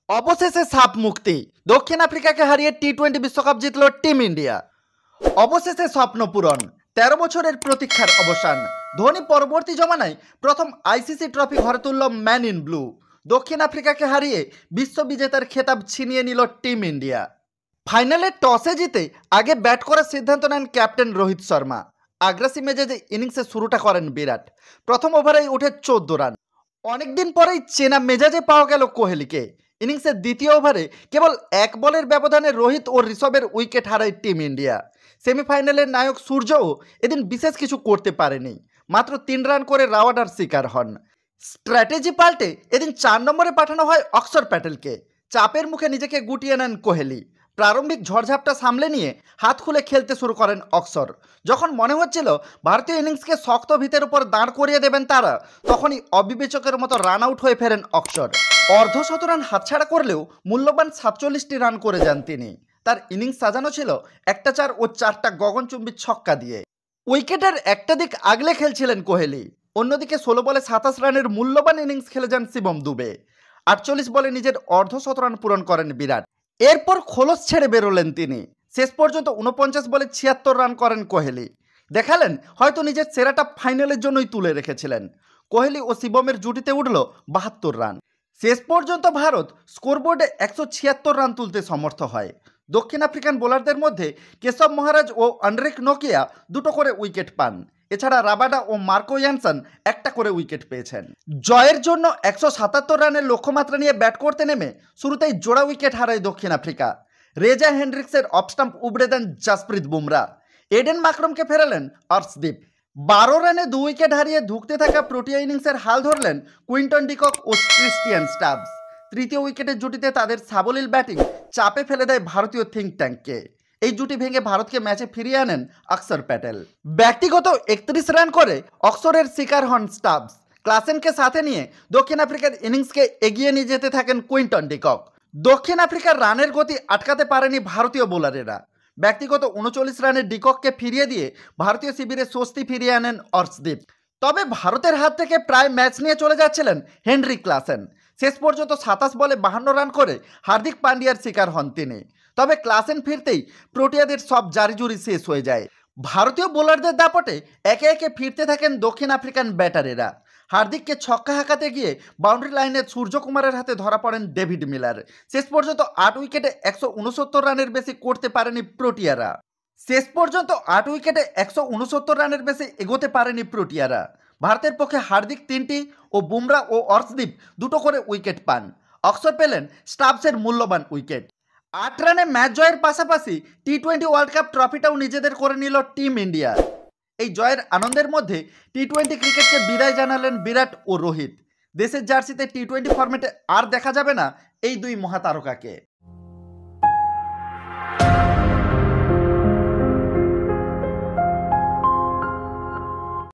অবশেষে সাপ মুক্তি। দক্ষিণ আফ্রিকাকে হারিয়ে টি-20 বিশ্বকাপ জিতল টিম ইন্ডিয়া। অবশেষে স্বপ্ন পূরণ, ১৩ বছরের প্রতীক্ষার অবসান। ধোনি পরবর্তী জমানায় প্রথম আইসিসি ট্রফি ঘরে তুলল ম্যান ইন ব্লু। দক্ষিণ আফ্রিকাকে হারিয়ে বিশ্ববিজেতার খেতাব ছিনিয়ে নিল টিম ইন্ডিয়া। ফাইনালে টসে জিতে আগে ব্যাট করার সিদ্ধান্ত নেন ক্যাপ্টেন রোহিত শর্মা। আগ্রাসী মেজাজে ইনিংসে শুরুটা করেন বিরাট। প্রথম ওভারেই উঠে ১৪ রান। অনেকদিন পরেই চেনা মেজাজে পাওয়া গেল কোহলিকে। ইনিংসের দ্বিতীয় ওভারে কেবল এক বলের ব্যবধানে রোহিত ও ঋষভের উইকেট হারায় টিম ইন্ডিয়া। সেমিফাইনালের নায়ক সূর্যও এদিন বিশেষ কিছু করতে পারেনি, মাত্র ৩ রান করে রাওয়াডার শিকার হন। স্ট্র্যাটেজি পাল্টে এদিন ৪ নম্বরে পাঠানো হয় অক্ষর প্যাটেলকে। চাপের মুখে নিজেকে গুটিয়ে নেন কোহলি। প্রারম্ভিক ঝড়ঝাপটা সামলে নিয়ে হাত খুলে খেলতে শুরু করেন অক্ষর। যখন মনে হচ্ছিল ভারতীয় ইনিংসকে শক্ত ভিতের উপর দাঁড় করিয়ে দেবেন তারা, তখনই অবিবেচকের মতো রান আউট হয়ে ফেরেন অক্ষর। অর্ধশতরান হাতছাড়া করলেও মূল্যবান ৪৭টি রান করে যান তিনি। তার ইনিংস সাজানো ছিল একটা ৪ ও ৪টা গগনচুম্বী ছক্কা দিয়ে। উইকেটের একটা দিক আগলে খেলছিলেন কোহলি, অন্যদিকে ১৬ বলে ২৭ রানের মূল্যবান ইনিংস খেলে যান শিবম দুবে। ৪৮ বলে নিজের অর্ধশতরান পূরণ করেন বিরাট। এরপর খোলস ছেড়ে বেরোলেন তিনি। শেষ পর্যন্ত ৪৯ বলে ৭৬ রান করেন কোহলি। দেখালেন হয়তো নিজের সেরাটা ফাইনালের জন্যই তুলে রেখেছিলেন। কোহলি ও শিবমের জুটিতে উঠল ৭২ রান। শেষ পর্যন্ত ভারত স্কোরবোর্ডে ১৭৬ রান তুলতে সমর্থ হয়। দক্ষিণ আফ্রিকান বোলারদের মধ্যে কেশব মহারাজ ও আন্ড্রিক নোকিয়া দুটো করে উইকেট পান। এছাড়া রাবাডা ও মার্কো ইয়ানসন একটা করে উইকেট পেয়েছেন। জয়ের জন্য ১৭৭ রানের লক্ষ্যমাত্রা নিয়ে ব্যাট করতে নেমে শুরুতেই জোড়া উইকেট হারায় দক্ষিণ আফ্রিকা। রেজা হেন্ড্রিক্সের অফস্টাম্প উবড়ে দেন জাসপ্রীত বুমরা। এডেন মাকরমকে ফেরালেন অর্শদীপ। ১২ রানে ২ উইকেট হারিয়ে ধুঁকতে থাকা প্রোটিয়া ইনিংসের হাল ধরলেন কুইন্টন ডিকক ও ক্রিস্টিয়ান স্টাবস। তৃতীয় উইকেটের জুটিতে তাদের সাবলীল ব্যাটিং চাপে ফেলে দেয় ভারতীয় থিঙ্ক ট্যাঙ্ককে। এই জুটি ভেঙে ভারতকে ম্যাচে ফিরিয়ে আনেন অক্ষর প্যাটেল। ব্যক্তিগত ৩১ রান করে অক্ষরের শিকার হন স্টাবস। ক্লাসেনকে সাথে নিয়ে দক্ষিণ আফ্রিকার ইনিংসকে এগিয়ে নিয়ে যেতে থাকেন কুইন্টন ডিকক। দক্ষিণ আফ্রিকার রানের গতি আটকাতে পারেনি ভারতীয় বোলারেরা। ব্যক্তিগত ৩৯ রানে ডিকককে ফিরিয়ে দিয়ে ভারতীয় শিবিরে স্বস্তি ফিরিয়ে আনেন অর্শদীপ। তবে ভারতের হাত থেকে প্রায় ম্যাচ নিয়ে চলে যাচ্ছিলেন হেনরি ক্লাসেন। শেষ পর্যন্ত ২৭ বলে ৫২ রান করে হার্দিক পান্ডিয়ার শিকার হন তিনি। তবে ক্লাসেন ফিরতেই প্রোটিয়াদের সব জারিজুরি শেষ হয়ে যায়। ভারতীয় বোলারদের দাপটে একে একে ফিরতে থাকেন দক্ষিণ আফ্রিকান ব্যাটারেরা। হার্দিককে ছক্কা হাঁকাতে গিয়ে বাউন্ডারি লাইনে সূর্যকুমারের হাতে ধরা পড়েন ডেভিড মিলার। শেষ পর্যন্ত ৮ উইকেটে ১৬৯ রানের বেশি করতে পারেনি প্রোটিয়ারা। এগোতে পারেনি প্রোটিয়ারা। ভারতের পক্ষে হার্দিক ৩টি ও বুমরা ও অর্শদীপ দুটো করে উইকেট পান। অক্ষর পেলেন স্টাবসের মূল্যবান উইকেট। ৮ রানে ম্যাচ জয়ের পাশাপাশি টি-২০ ওয়ার্ল্ড কাপ ট্রফিটাও নিজেদের করে নিল টিম ইন্ডিয়া। এই জয়ের আনন্দের মধ্যে টি-২০ ক্রিকেটকে বিদায় জানালেন বিরাট ও রোহিত। দেশের জার্সিতে টি-২০ ফরম্যাটে আর দেখা যাবে না এই দুই মহাতারকাকে।